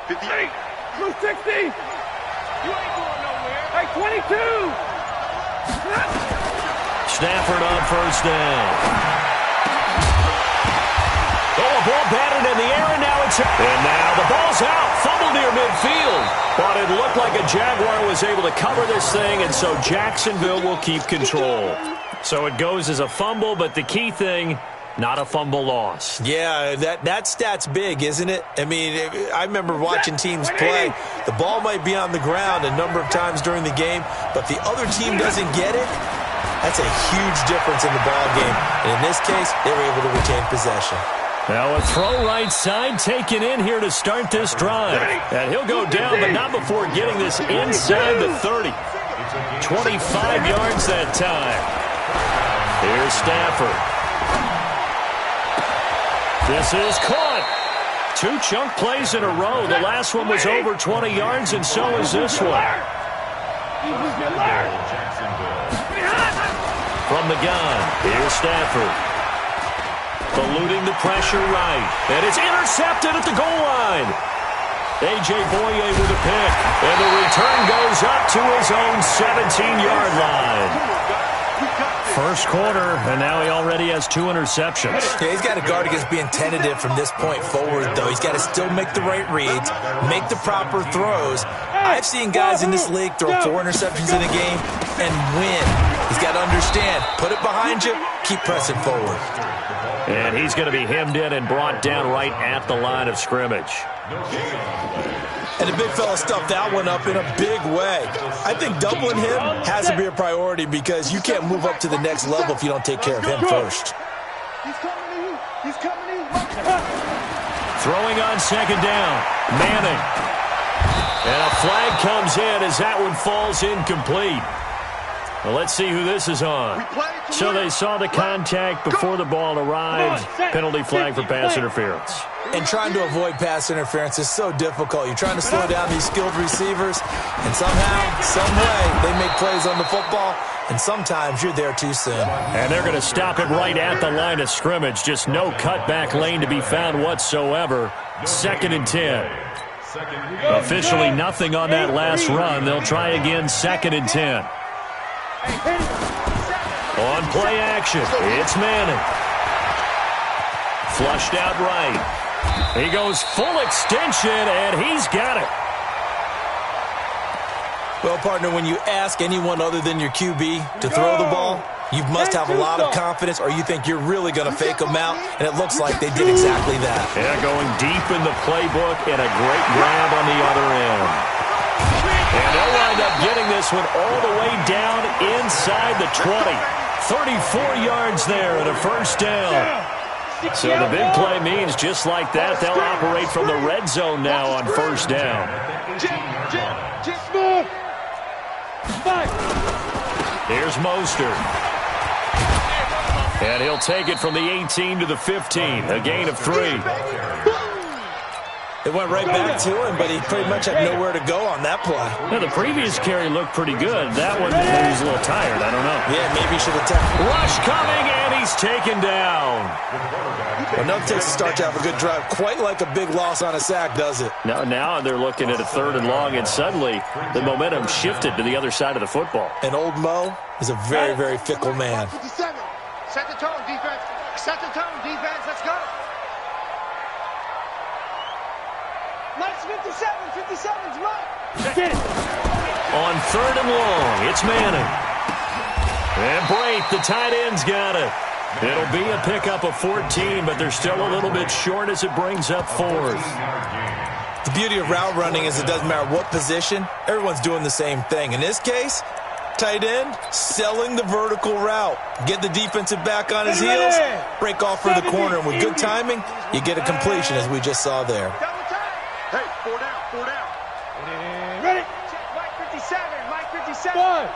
58. Blue 60. You ain't going nowhere. Hey, 22. Stafford on first down. Oh, a ball batted in the air, and now it's... And now the ball's out. Fumble near midfield. But it looked like a Jaguar was able to cover this thing, and so Jacksonville will keep control. So it goes as a fumble, but the key thing, not a fumble loss. Yeah, that stat's big, isn't it? I mean, I remember watching teams play. The ball might be on the ground a number of times during the game, but the other team doesn't get it. That's a huge difference in the ball game. And in this case, they were able to retain possession. Now a throw right side taken in here to start this drive. And he'll go down, but not before getting this inside the 30. 25 yards that time. Here's Stafford. This is caught. 2 chunk plays in a row. The last one was over 20 yards, and so is this one. From the gun, here's Stafford. Eluding the pressure right. And it's intercepted at the goal line. A.J. Boye with a pick. And the return goes up to his own 17-yard line. First quarter, and now he already has 2 interceptions. Yeah, he's got to guard against being tentative from this point forward, though. He's got to still make the right reads, make the proper throws. I've seen guys in this league throw 4 interceptions in a game and win. He's got to understand, put it behind you, keep pressing forward. And he's going to be hemmed in and brought down right at the line of scrimmage. And the big fella stuffed that one up in a big way. I think doubling him has to be a priority because you can't move up to the next level if you don't take care of him first. He's coming to you. He's coming to you. Throwing on second down. Manning. And a flag comes in as that one falls incomplete. Well, let's see who this is on. So they saw the contact before the ball arrived. Penalty flag for pass interference. And trying to avoid pass interference is so difficult. You're trying to slow down these skilled receivers, and somehow, some way, they make plays on the football, and sometimes you're there too soon. And they're going to stop it right at the line of scrimmage. Just no cutback lane to be found whatsoever. 2nd and 10. Officially nothing on that last run. They'll try again 2nd and 10. On play action, it's Manning. Flushed out right. He goes full extension, and he's got it. Well, partner, when you ask anyone other than your QB to throw the ball, you must have a lot of confidence, or you think you're really going to fake them out, and it looks like they did exactly that. Yeah, going deep in the playbook, and a great grab on the other end. And they'll wind up getting this one all the way down inside the 20. 34 yards there and a first down. So the big play means just like that, they'll operate from the red zone now on first down. Here's Mostert. And he'll take it from the 18 to the 15, a gain of 3. It went right back to him, but he pretty much had nowhere to go on that play. Now, the previous carry looked pretty good. That one, maybe he's a little tired. I don't know. Yeah, maybe he should have taken. Rush coming, and he's taken down. Well, nothing takes a start to have a good drive. Quite like a big loss on a sack, does it? Now they're looking at a 3rd and long, and suddenly the momentum shifted to the other side of the football. And old Mo is a very, very fickle man. Set the tone, defense. Set the tone, defense. Let's go. Nice 57. 57's right. On 3rd and long, it's Manning. And Brate, the tight end's got it. It'll be a pickup of 14, but they're still a little bit short as it brings up 4th. The beauty of route running is it doesn't matter what position, everyone's doing the same thing. In this case, tight end, selling the vertical route. Get the defensive back on his heels, break off for the corner, and with good timing, you get a completion as we just saw there. Hey, 4 down, 4 down. Ready? Mike 57, Mike 57. Five.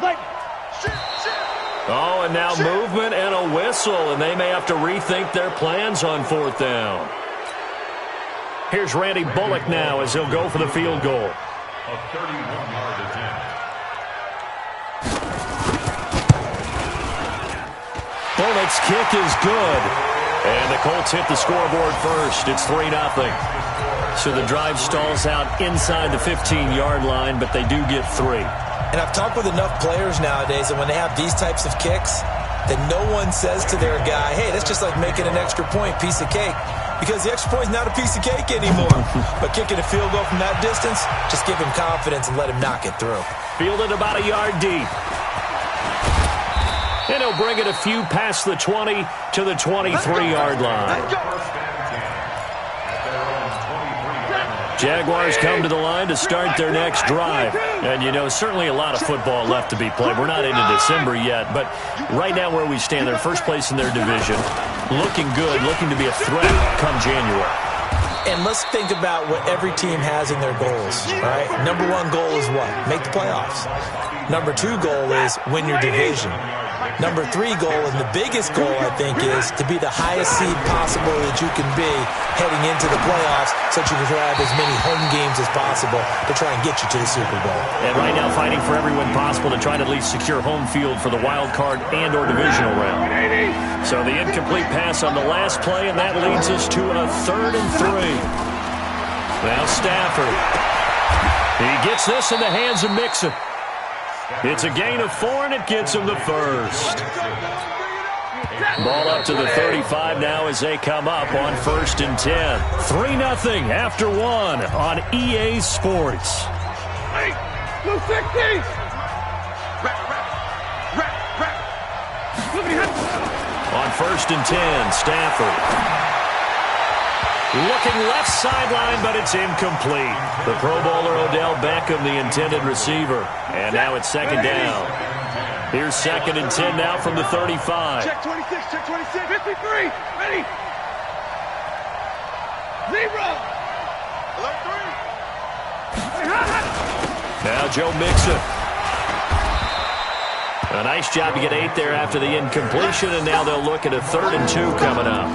Mike. Oh, and now movement and a whistle, and they may have to rethink their plans on 4th down. Here's Randy Bullock now as he'll go for the field goal. A 31-yard attempt. Bullock's kick is good. And the Colts hit the scoreboard first. It's 3-0. So the drive stalls out inside the 15-yard line, but they do get 3. And I've talked with enough players nowadays that when they have these types of kicks, that no one says to their guy, hey, that's just like making an extra point, piece of cake. Because the extra point is not a piece of cake anymore. But kicking a field goal from that distance, just give him confidence and let him knock it through. Fielded about a yard deep. And he'll bring it a few past the 20 to the 23-yard line. Jaguars come to the line to start their next drive. And, you know, certainly a lot of football left to be played. We're not into December yet, but right now where we stand, they're first place in their division. Looking good, looking to be a threat come January. And let's think about what every team has in their goals, all right? Number 1 goal is what? Make the playoffs. Number 2 goal is win your division. Number 3 goal, and the biggest goal, I think, is to be the highest seed possible that you can be heading into the playoffs so that you can grab as many home games as possible to try and get you to the Super Bowl. And right now fighting for every win possible to try to at least secure home field for the wild card and or divisional round. So the incomplete pass on the last play, and that leads us to a 3rd and 3. Now Stafford. He gets this in the hands of Mixon. It's a gain of 4, and it gets him the first. Ball up to the 35 now as they come up on 1st and 10. 3-0 after 1 on EA Sports. Blue 60! On 1st and 10, Stafford. Looking left sideline, but it's incomplete. The Pro Bowler Odell Beckham, the intended receiver. And now it's 2nd down. Here's 2nd and 10 now from the 35. Check 26, check 26. 53, ready. 0. Alert 3. Now Joe Mixon. A nice job to get 8 there after the incompletion, and now they'll look at a 3rd and 2 coming up.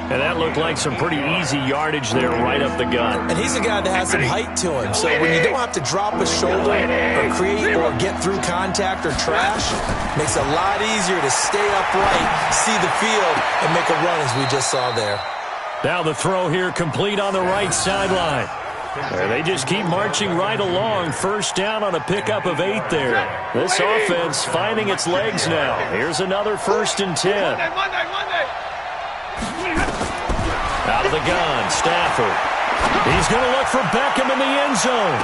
And that looked like some pretty easy yardage there right up the gut. And he's a guy that has some height to him. So when you don't have to drop a shoulder or create or get through contact or trash, makes it a lot easier to stay upright, see the field, and make a run as we just saw there. Now the throw here complete on the right sideline. They just keep marching right along. 1st down on a pickup of 8 there. This offense finding its legs now. Here's another 1st and 10. Monday. Out of the gun, Stafford. He's going to look for Beckham in the end zone.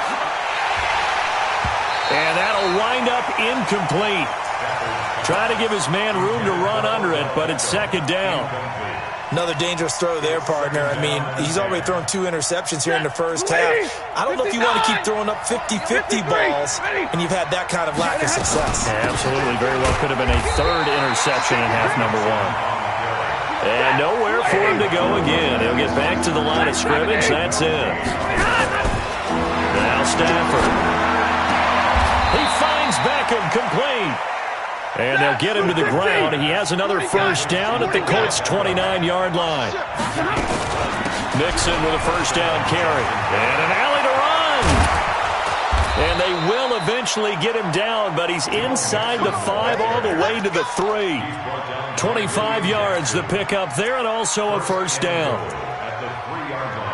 And that'll wind up incomplete. Try to give his man room to run under it, but it's 2nd down. Another dangerous throw there, partner. I mean, he's already thrown 2 interceptions here in the first half. I don't know if you want to keep throwing up 50-50 balls when you've had that kind of lack of success. Absolutely. Very well could have been a 3rd interception in half number 1. And nowhere for him to go again. He'll get back to the line of scrimmage. That's it. Now Stafford. He finds Beckham complete. And they'll get him to the ground. He has another 1st down at the Colts' 29-yard line. Mixon with a 1st down carry. And an alley to run. And they will eventually get him down, but he's inside the 5 all the way to the 3. 25 yards the pickup there, and also a 1st down. At the 3-yard line.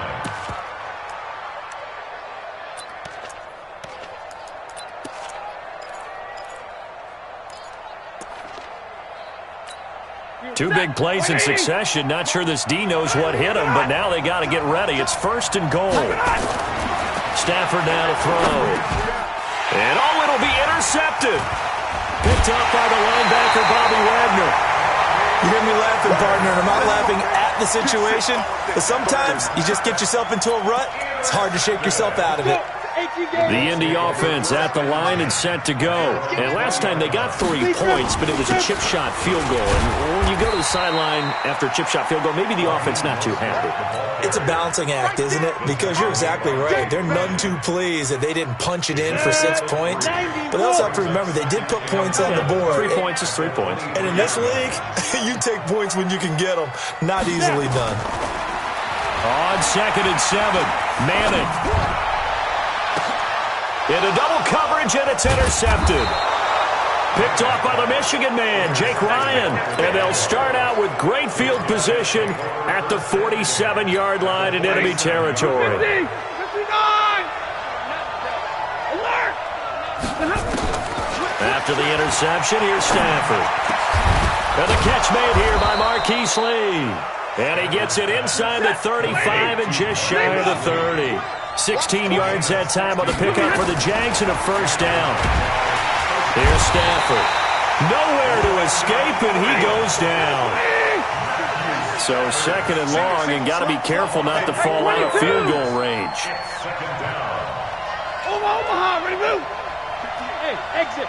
2 big plays in succession. Not sure this D knows what hit him, but now they got to get ready. It's 1st and goal. Stafford now to throw. And it'll be intercepted. Picked up by the linebacker, Bobby Wagner. You hear me laughing, partner, and I'm not laughing at the situation, but sometimes you just get yourself into a rut. It's hard to shake yourself out of it. The Indy offense at the line and set to go. And last time they got 3 points, but it was a chip shot field goal. And when you go to the sideline after a chip shot field goal, maybe the offense not too happy. It's a balancing act, isn't it? Because you're exactly right. They're none too pleased that they didn't punch it in for 6 points. But they also have to remember they did put points on the board. 3 points is 3 points. And in this league, you take points when you can get them. Not easily done. On 2nd and 7, Manning. Into double coverage, and it's intercepted. Picked off by the Michigan man, Jake Ryan. And they'll start out with great field position at the 47-yard line in enemy territory. 59! Alert! After the interception, here's Stafford. And the catch made here by Marquise Lee. And he gets it inside the 35 and just shy of the 30. 16 yards that time on the pickup for the Jags and a first down. Here's Stafford. Nowhere to escape, and he goes down. So second and long, and got to be careful not to fall out of field goal range. Omaha, ready to move. Hey, exit.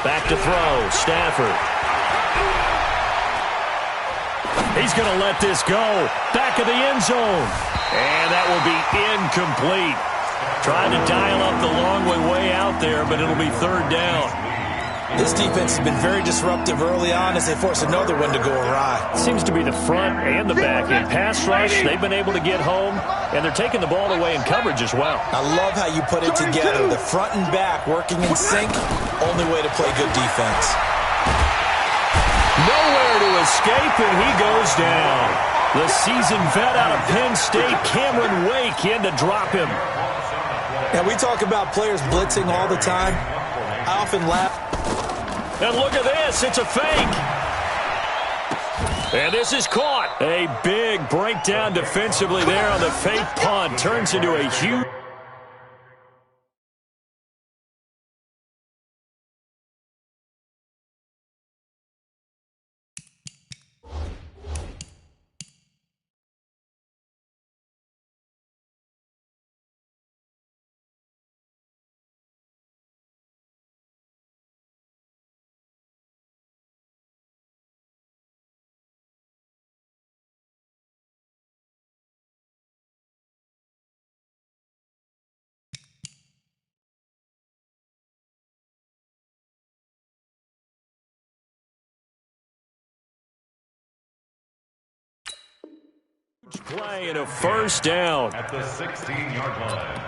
Back to throw, Stafford. He's going to let this go. Back of the end zone. And that will be incomplete. Trying to dial up the long way out there, but it'll be third down. This defense has been very disruptive early on as they force another one to go awry. Seems to be the front and the back end. Pass rush, they've been able to get home, and they're taking the ball away in coverage as well. I love how you put it together. The front and back working in sync, only way to play good defense. Nowhere to escape, and he goes down. The seasoned vet out of Penn State, Cameron Wake, in to drop him. And we talk about players blitzing all the time. I often laugh. And look at this. It's a fake. And this is caught. A big breakdown defensively there on the fake punt. Turns into a huge... play and a first down. At the 16-yard line.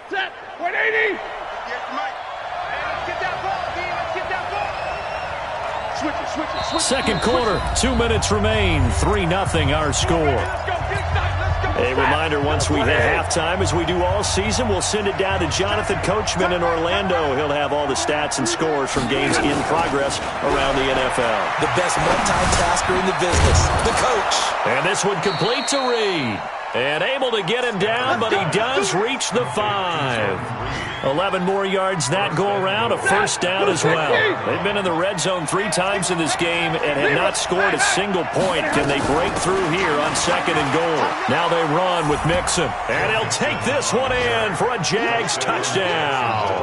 Set. 180. Yeah, Mike. Let's get that ball, D. Let's get that ball. Switch it, switch it, switch it. Second quarter, 2 minutes remain. 3-0 our score. Let's go, get excited, let's go. A reminder, once we hit halftime, as we do all season, we'll send it down to Jonathan Coachman in Orlando. He'll have all the stats and scores from games in progress around the NFL. The best multitasker in the business, the coach. And this one complete to Reed. And able to get him down, but he does reach the 5. 11 more yards that go around, a first down as well. They've been in the red zone 3 times in this game and have not scored a single point. Can they break through here on second and goal? Now they run with Mixon. And he'll take this one in for a Jags touchdown.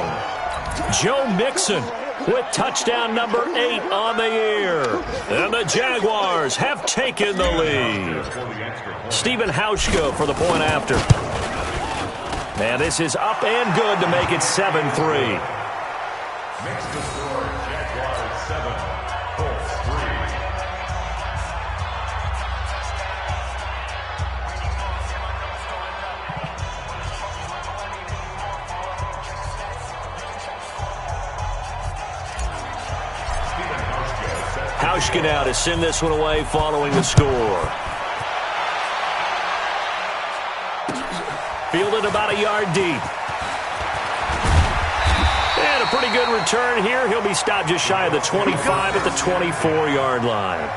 Joe Mixon with touchdown number 8 on the year. And the Jaguars have taken the lead. Stephen Hauschka for the point after. And this is up and good to make it 7-3. Makes the score Jaguars 7, Colts 3. Hauschka now to send this one away following the score. Fielded about a yard deep. And a pretty good return here. He'll be stopped just shy of the 25 at the 24-yard line.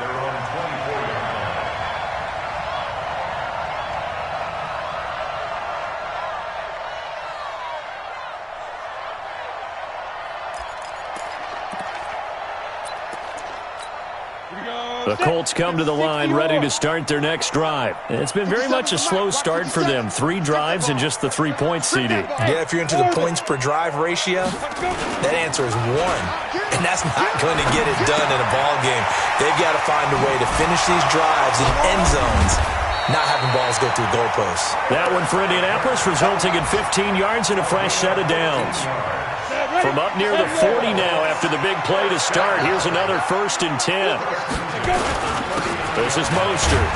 The Colts come to the line ready to start their next drive. It's been very much a slow start for them. 3 drives and just the 3 points, CD. Yeah, if you're into the points per drive ratio, that answer is 1. And that's not going to get it done in a ball game. They've got to find a way to finish these drives in end zones, not having balls go through goalposts. That one for Indianapolis resulting in 15 yards and a fresh set of downs. From up near the 40 now after the big play to start. Here's another 1st and 10. This is Mostert.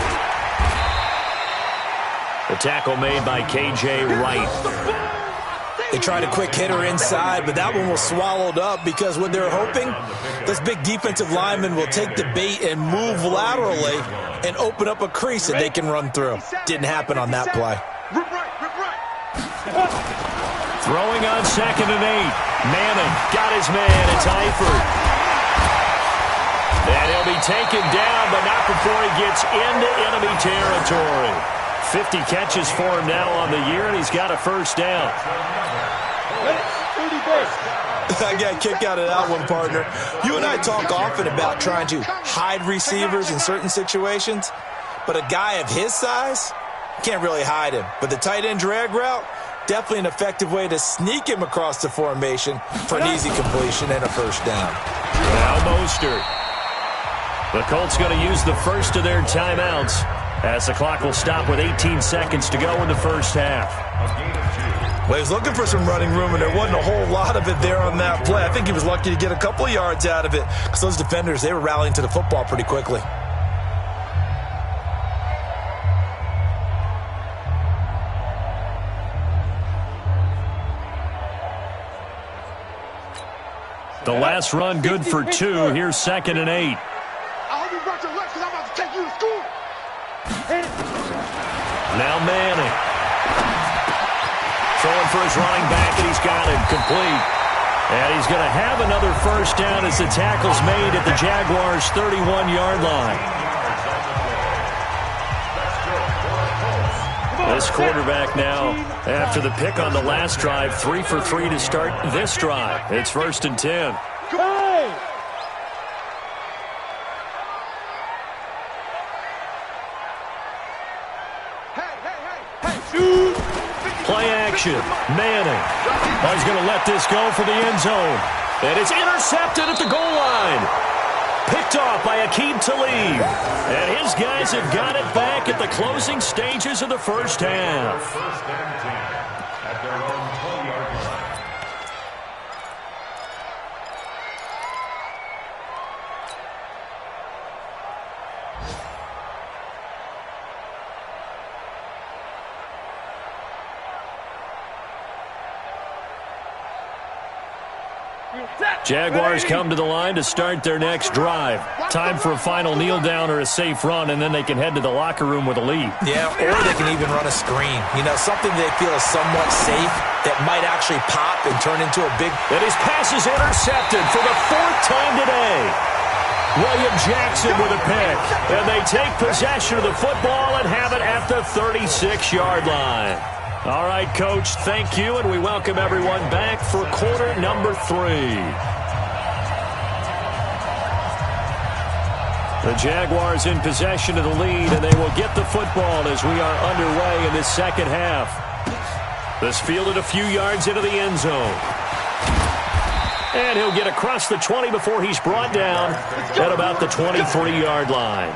The tackle made by K.J. Wright. They tried a quick hitter inside, but that one was swallowed up because what they're hoping, this big defensive lineman will take the bait and move laterally and open up a crease that they can run through. Didn't happen on that play. Throwing on 2nd and 8. Manning got his man. It's Eifert. And he'll be taken down, but not before he gets into enemy territory. 50 catches for him now on the year, and he's got a 1st down. I got a kick out of that one, partner. You and I talk often about trying to hide receivers in certain situations, but a guy of his size, can't really hide him. But the tight end drag route, definitely an effective way to sneak him across the formation for an easy completion and a 1st down. Now Mostert. The Colts going to use the first of their timeouts as the clock will stop with 18 seconds to go in the 1st half. Well, he was looking for some running room, and there wasn't a whole lot of it there on that play. I think he was lucky to get a couple of yards out of it because those defenders, they were rallying to the football pretty quickly. The last run good for 2. Here's 2nd and 8. I hope you brought your legs because I'm about to take you to school. Now Manning. Throwing for his running back, and he's got it complete. And he's going to have another 1st down as the tackle's made at the Jaguars' 31-yard line. This quarterback now, after the pick on the last drive, 3 for 3 to start this drive. It's 1st and 10. Play action. Manning. Oh, he's going to let this go for the end zone. And it's intercepted at the goal line. Picked off by Aqib Talib. And his guys have got it back at the closing stages of the 1st half. 1st and 10 at their own 20-yard line. Jaguars come to the line to start their next drive. Time for a final kneel down or a safe run, and then they can head to the locker room with a lead. Yeah, or they can even run a screen. You know, something they feel is somewhat safe that might actually pop and turn into a big... And his pass is intercepted for the 4th time today. William Jackson with a pick. And they take possession of the football and have it at the 36-yard line. All right, Coach, thank you, and we welcome everyone back for quarter number 3. The Jaguars in possession of the lead, and they will get the football as we are underway in this 2nd half. This fielded a few yards into the end zone. And he'll get across the 20 before he's brought down at about the 23-yard line.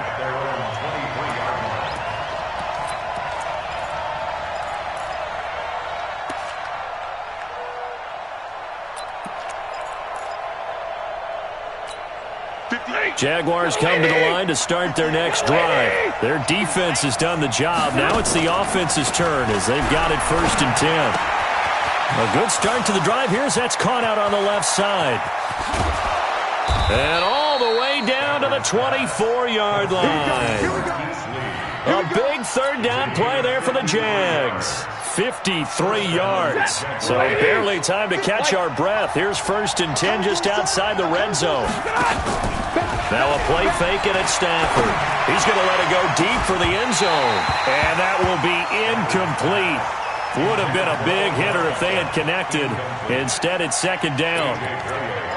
Jaguars come to the line to start their next drive. Their defense has done the job. Now it's the offense's turn as they've got it 1st and 10. A good start to the drive here as that's caught out on the left side. And all the way down to the 24-yard line. A big 3rd down play there for the Jags. 53 yards. So barely time to catch our breath. Here's 1st and 10 just outside the red zone. Now a play fake, and it's Stafford. He's going to let it go deep for the end zone. And that will be incomplete. Would have been a big hitter if they had connected. Instead, it's 2nd down.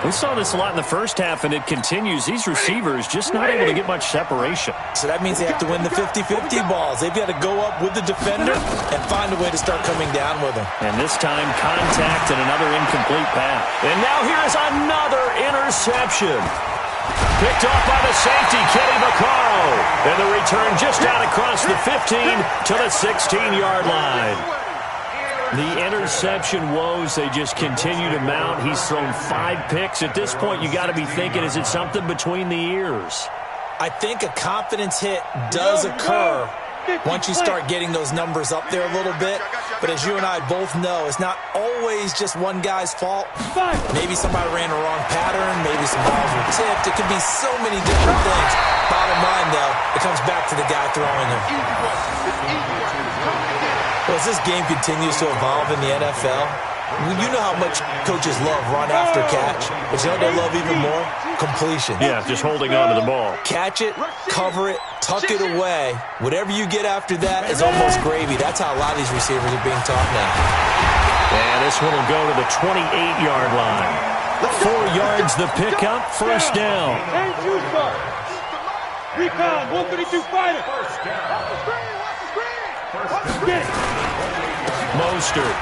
We saw this a lot in the 1st half, and it continues. These receivers just not able to get much separation. So that means they have to win the 50-50 balls. They've got to go up with the defender and find a way to start coming down with him. And this time, contact and another incomplete pass. And now here is another interception. Picked off by the safety, Kenny Vaccaro. And the return just out across the 15 to the 16-yard line. The interception woes, they just continue to mount. He's thrown 5 picks. At this point, you got to be thinking, is it something between the ears? I think a confidence hit does occur once you start getting those numbers up there a little bit. But as you and I both know, it's not always just one guy's fault. Maybe somebody ran a wrong pattern. Maybe some balls were tipped. It could be so many different things. Bottom line, though, it comes back to the guy throwing them. Well, as this game continues to evolve in the NFL, you know how much coaches love run after catch, but you know what they love even more? Completion. Yeah, just holding on to the ball. Catch it, cover it, tuck it away. Whatever you get after that is almost gravy. That's how a lot of these receivers are being taught now. And this one will go to the 28-yard line. 4 yards the pickup, first down. Recon, 132 fighter. Mostert.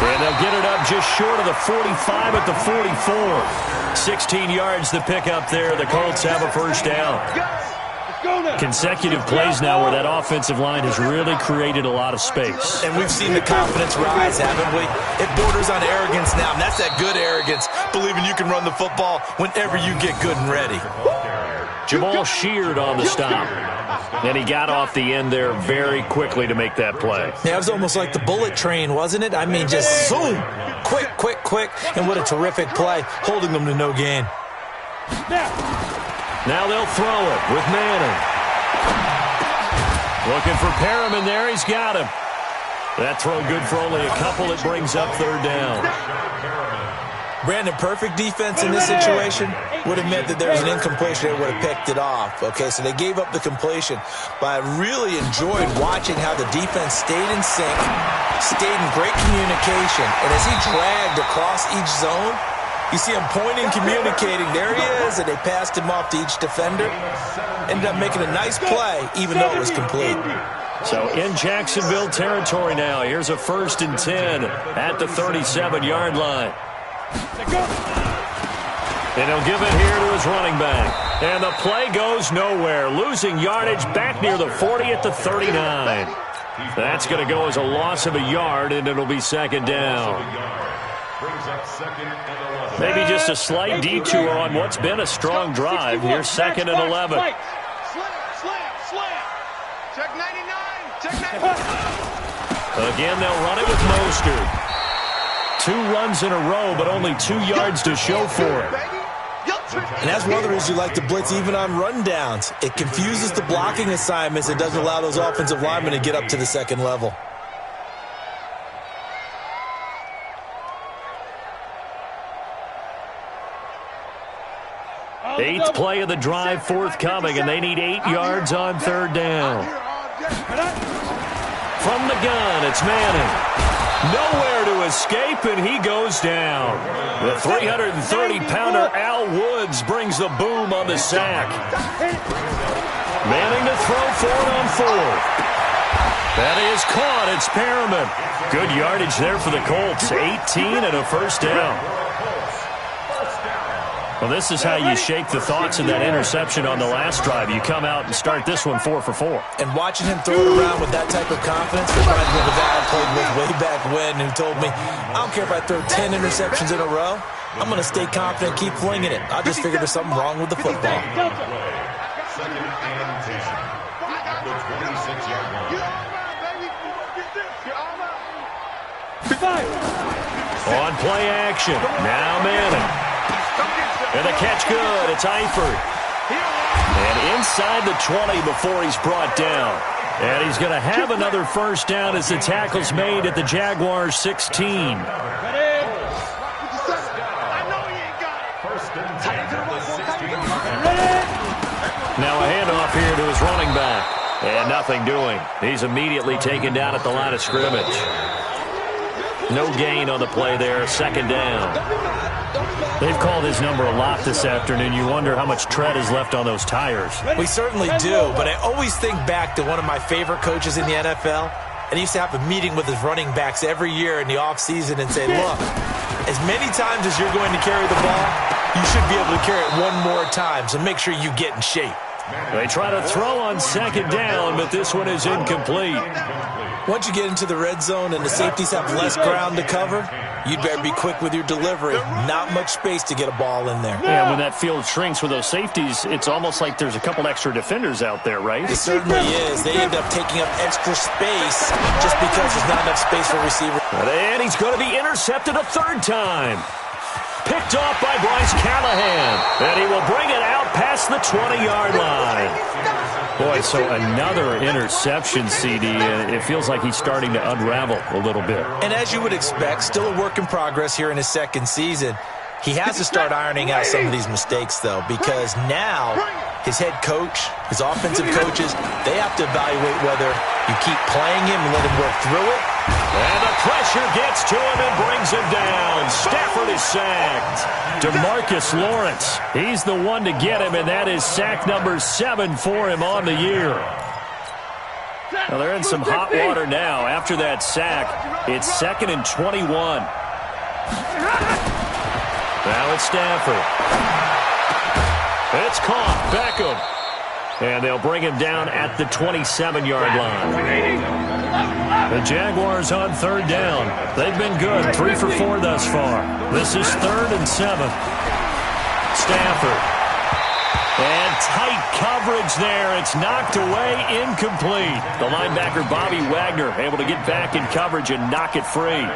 And they'll get it up just short of the 45 at the 44. 16 yards the pickup there. The Colts have a first down. Consecutive plays now where that offensive line has really created a lot of space. And we've seen the confidence rise, haven't we? It borders on arrogance now, and that's that good arrogance, believing you can run the football whenever you get good and ready. Jamal Sheard on the stop. And he got off the end there very quickly to make that play. Yeah, it was almost like the bullet train, wasn't it? I mean, just zoom. Quick, quick, quick. And what a terrific play, holding them to no gain. Now they'll throw it with Manning. Looking for Perriman there. He's got him. That throw good for only a couple. It brings up third down. Brandon, perfect defense in this situation would have meant that there was an incompletion. They would have picked it off. Okay, so they gave up the completion. But I really enjoyed watching how the defense stayed in sync, stayed in great communication. And as he dragged across each zone, you see him pointing, communicating. There he is, and they passed him off to each defender. Ended up making a nice play, even though it was complete. So in Jacksonville territory now. Here's a 1st and 10 at the 37-yard line. And he'll give it here to his running back. And the play goes nowhere. Losing yardage back near the 40 at the 39. That's going to go as a loss of a yard, and it'll be second down. Maybe just a slight detour on what's been a strong drive. Here's 2nd and 11. Slam. Check 99. Check 99. Again, they'll run it with Mostert. 2 runs in a row, but only 2 yards to show for it. And that's one of the reasons you like to blitz even on rundowns. It confuses the blocking assignments. It doesn't allow those offensive linemen to get up to the second level. Eighth play of the drive forthcoming, and they need 8 yards on third down. From the gun, it's Manning. Nowhere to escape, and he goes down. The 330-pounder Al Woods brings the boom on the sack. Manning to throw for it on 4th. That is caught. It's Perriman. Good yardage there for the Colts. 18 and a first down. Well, this is how you shake the thoughts of that interception on the last drive. You come out and start this one 4 for 4. And watching him throw it around with that type of confidence reminds me of the guy I played with way back when who told me, I don't care if I throw 10 interceptions in a row. I'm going to stay confident, keep flinging it. I just figured there's something wrong with the football. 2nd and 10. The 26-yard line. On play action. Now Manning. And the catch good. It's Eifert. And inside the 20 before he's brought down. And he's going to have another first down as the tackle's made at the Jaguars' 16. Now a handoff here to his running back. And nothing doing. He's immediately taken down at the line of scrimmage. No gain on the play there. Second down. They've called his number a lot this afternoon. You wonder how much tread is left on those tires. We certainly do, but I always think back to one of my favorite coaches in the NFL, and he used to have a meeting with his running backs every year in the offseason and say, look, as many times as you're going to carry the ball, you should be able to carry it one more time, so make sure you get in shape. They try to throw on second down, but this one is incomplete. Once you get into the red zone and the safeties have less ground to cover, you'd better be quick with your delivery. Not much space to get a ball in there. Yeah, when that field shrinks with those safeties, it's almost like there's a couple extra defenders out there, right? It certainly is. They end up taking up extra space just because there's not enough space for receivers. And he's going to be intercepted a third time. Picked off by Bryce Callahan. And he will bring it out past the 20-yard line. Boy, so another interception, CD, and it feels like he's starting to unravel a little bit. And as you would expect, still a work in progress here in his second season. He has to start ironing out some of these mistakes, though, because now his head coach, his offensive coaches, they have to evaluate whether you keep playing him and let him work through it. And the pressure gets to him and brings him down. Stafford is sacked. DeMarcus Lawrence, he's the one to get him, and that is sack number 7 for him on the year. Well, they're in some hot water now. After that sack, it's 2nd and 21. Now it's Stafford. It's caught. Beckham. And they'll bring him down at the 27-yard line. The Jaguars on third down. They've been good, 3 for 4 thus far. This is 3rd and 7. Stafford. And tight coverage there. It's knocked away, incomplete. The linebacker, Bobby Wagner, able to get back in coverage and knock it free.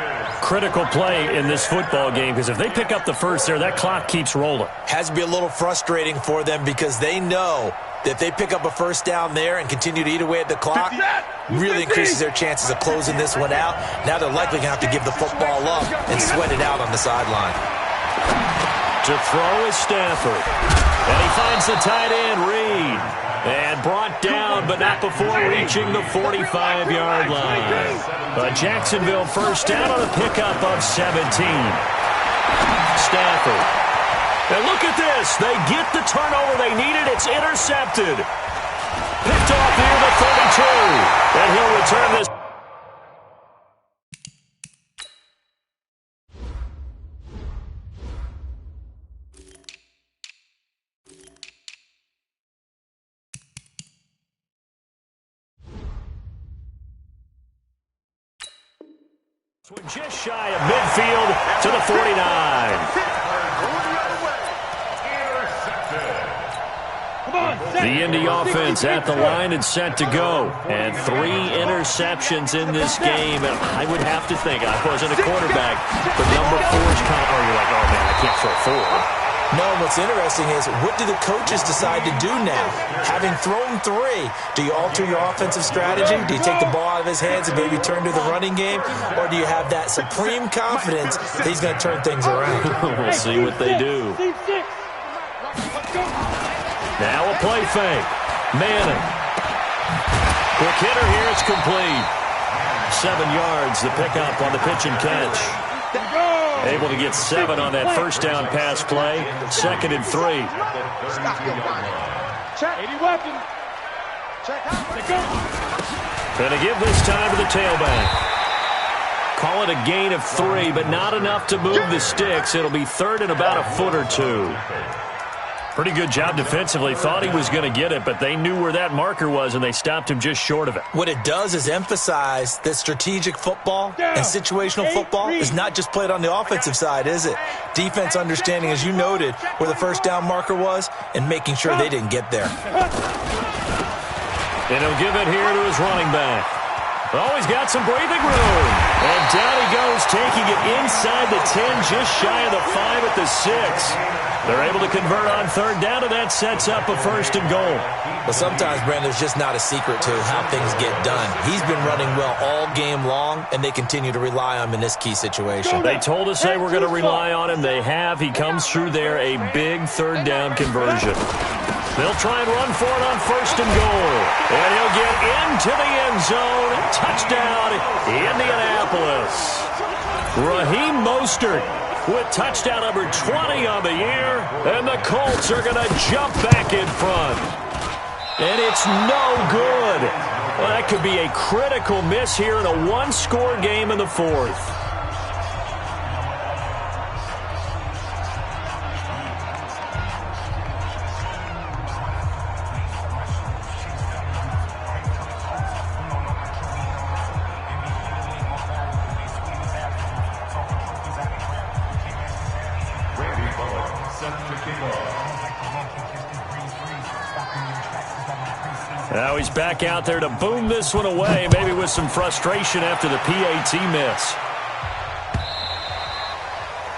Critical play in this football game, because if they pick up the first there, that clock keeps rolling. Has to be a little frustrating for them because they know that if they pick up a first down there and continue to eat away at the clock, really increases their chances of closing this one out. Now they're likely going to have to give the football up and sweat it out on the sideline. To throw is Stafford. And he finds the tight end, Reed. And brought down, but not before reaching the 45-yard line. A Jacksonville first down on a pickup of 17. Stafford. And look at this. They get the turnover they needed. It's intercepted. Picked off near the 32. And he'll return this. Just shy of midfield to the 49. The Indy offense at the line and set to go. And 3 interceptions in this game. And I would have to think, I wasn't a quarterback, but number 4 is kind of, you're like, oh, man, I can't throw 4. No, what's interesting is, what do the coaches decide to do now? Having thrown 3, do you alter your offensive strategy? Do you take the ball out of his hands and maybe turn to the running game? Or do you have that supreme confidence that he's going to turn things around? We'll see what they do. Now a play fake. Manning. Quick hitter here. It's complete. 7 yards, the pickup on the pitch and catch. Able to get 7 on that first down pass play. 2nd and 3. Going to give this time to the tailback. Call it a gain of 3, but not enough to move the sticks. It'll be 3rd and about a foot or 2. Pretty good job defensively. Thought he was going to get it, but they knew where that marker was, and they stopped him just short of it. What it does is emphasize that strategic football and situational football is not just played on the offensive side, is it? Defense understanding, as you noted, where the first down marker was and making sure they didn't get there. And he'll give it here to his running back. Oh, he's got some breathing room. And down he goes, taking it inside the 10, just shy of the 5 at the 6. They're able to convert on 3rd down, and that sets up a 1st and goal. But sometimes, Brandon, there's just not a secret to how things get done. He's been running well all game long, and they continue to rely on him in this key situation. They told us they were going to rely on him. They have. He comes through there, a big 3rd down conversion. They'll try and run for it on 1st and goal. And he'll get into the end zone. Touchdown, Indianapolis. Raheem Mostert with touchdown number 20 on the year. And the Colts are going to jump back in front. And it's no good. Well, that could be a critical miss here in a 1-score game in the 4th. Now he's back out there to boom this one away, maybe with some frustration after the PAT miss.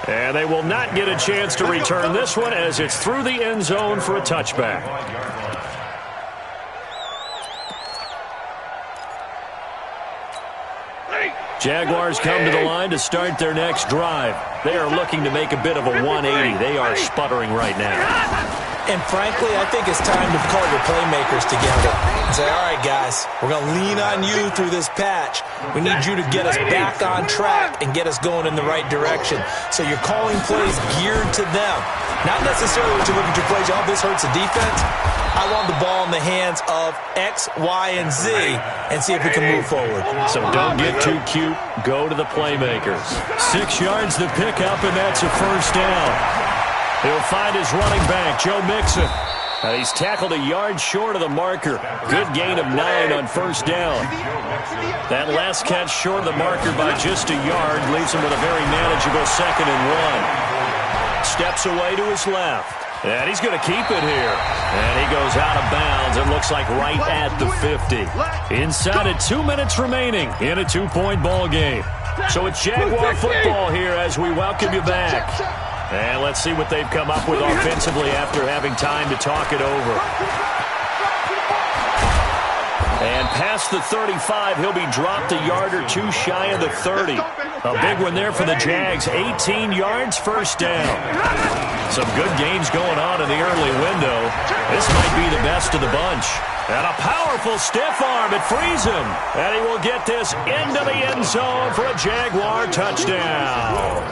And they will not get a chance to return this one as it's through the end zone for a touchback. Jaguars come to the line to start their next drive. They are looking to make a bit of a 180. They are sputtering right now. And frankly, I think it's time to call your playmakers together and say, all right, guys, we're going to lean on you through this patch. We need you to get us back on track and get us going in the right direction. So you're calling plays geared to them. Not necessarily what you look at your plays, oh, this hurts the defense. I want the ball in the hands of X, Y, and Z and see if we can move forward. So don't get too cute. Go to the playmakers. 6 yards to pick up, and that's a first down. He'll find his running back, Joe Mixon. He's tackled a yard short of the marker. Good gain of 9 on first down. That last catch short of the marker by just a yard leaves him with a very manageable 2nd and 1. Steps away to his left. And he's going to keep it here. And he goes out of bounds. It looks like right at the 50. Inside of 2 minutes remaining in a 2-point ball game. So it's Jaguar football here as we welcome you back. And let's see what they've come up with offensively after having time to talk it over. And past the 35, he'll be dropped a yard or two shy of the 30. A big one there for the Jags. 18 yards, first down. Some good games going on in the early window. This might be the best of the bunch. And a powerful stiff arm. It frees him. And he will get this into the end zone for a Jaguar touchdown.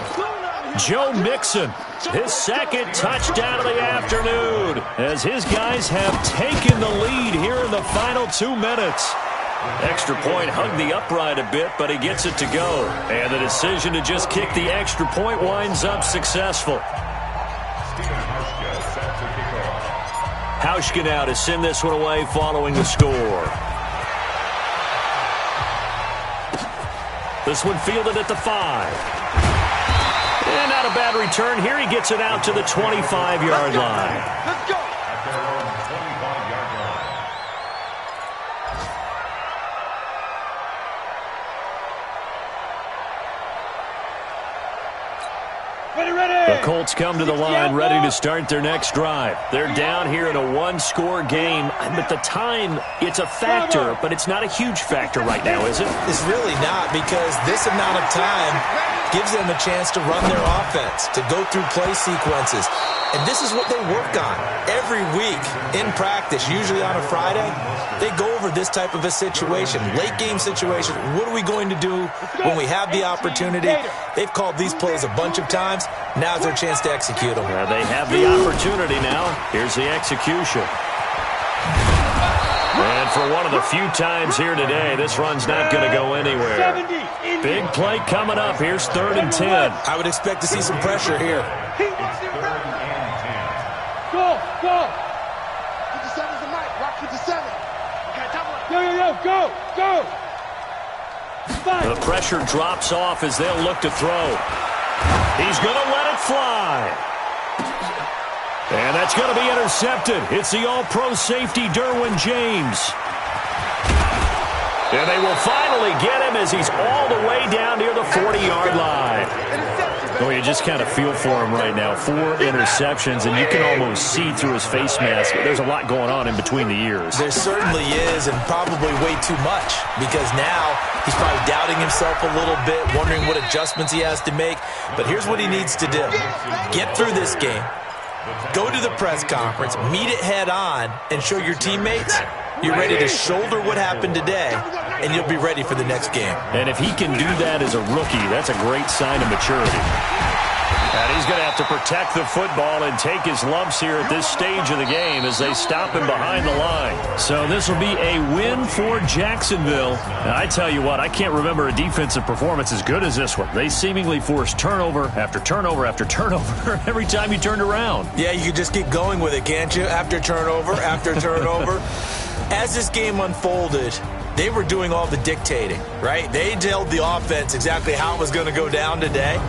Joe Mixon, his 2nd touchdown of the afternoon, as his guys have taken the lead here in the final 2 minutes. Extra point hugged the upright a bit, but he gets it to go. And the decision to just kick the extra point winds up successful. Hauschka now to send this one away following the score. This one fielded at the 5. And not a bad return here. He gets it out to the 25-yard line. Let's go. The Colts come to the line ready to start their next drive. They're down here in a 1-score game. At the time, it's a factor, but it's not a huge factor right now, is it? It's really not, because this amount of time gives them a chance to run their offense, to go through play sequences. And this is what they work on every week in practice, usually on a Friday. They go over this type of a situation, late game situation. What are we going to do when we have the opportunity? They've called these plays a bunch of times. Now's their chance to execute them. They have the opportunity now. Here's the execution. And for one of the few times here today, this run's not going to go anywhere. Big play coming up. Here's 3rd and 10. I would expect to see some pressure here. Go, go. 57's the mic. Rock 57. Go, go. The pressure drops off as they'll look to throw. He's going to let it fly. And that's going to be intercepted. It's the all-pro safety, Derwin James. And they will finally get him as he's all the way down near the 40-yard line. Oh, you just kind of feel for him right now. 4 interceptions, and you can almost see through his face mask. There's a lot going on in between the ears. There certainly is, and probably way too much, because now he's probably doubting himself a little bit, wondering what adjustments he has to make. But here's what he needs to do. Get through this game. Go to the press conference, meet it head on, and show your teammates you're ready to shoulder what happened today, and you'll be ready for the next game. And if he can do that as a rookie, that's a great sign of maturity. And he's going to have to protect the football and take his lumps here at this stage of the game as they stop him behind the line. So this will be a win for Jacksonville. And I tell you what, I can't remember a defensive performance as good as this one. They seemingly forced turnover after turnover after turnover every time you turned around. Yeah, you can just keep going with it, can't you? After turnover, after turnover. As this game unfolded, they were doing all the dictating, right? They told the offense exactly how it was going to go down today.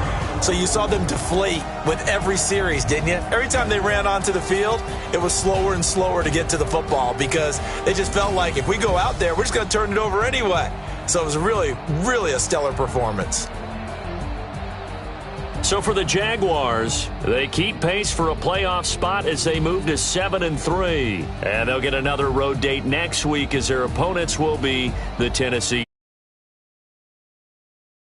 So you saw them deflate with every series, didn't you? Every time they ran onto the field, it was slower and slower to get to the football because they just felt like if we go out there, we're just going to turn it over anyway. So it was really, really a stellar performance. So for the Jaguars, they keep pace for a playoff spot as they move to 7-3. And they'll get another road date next week as their opponents will be the Tennessee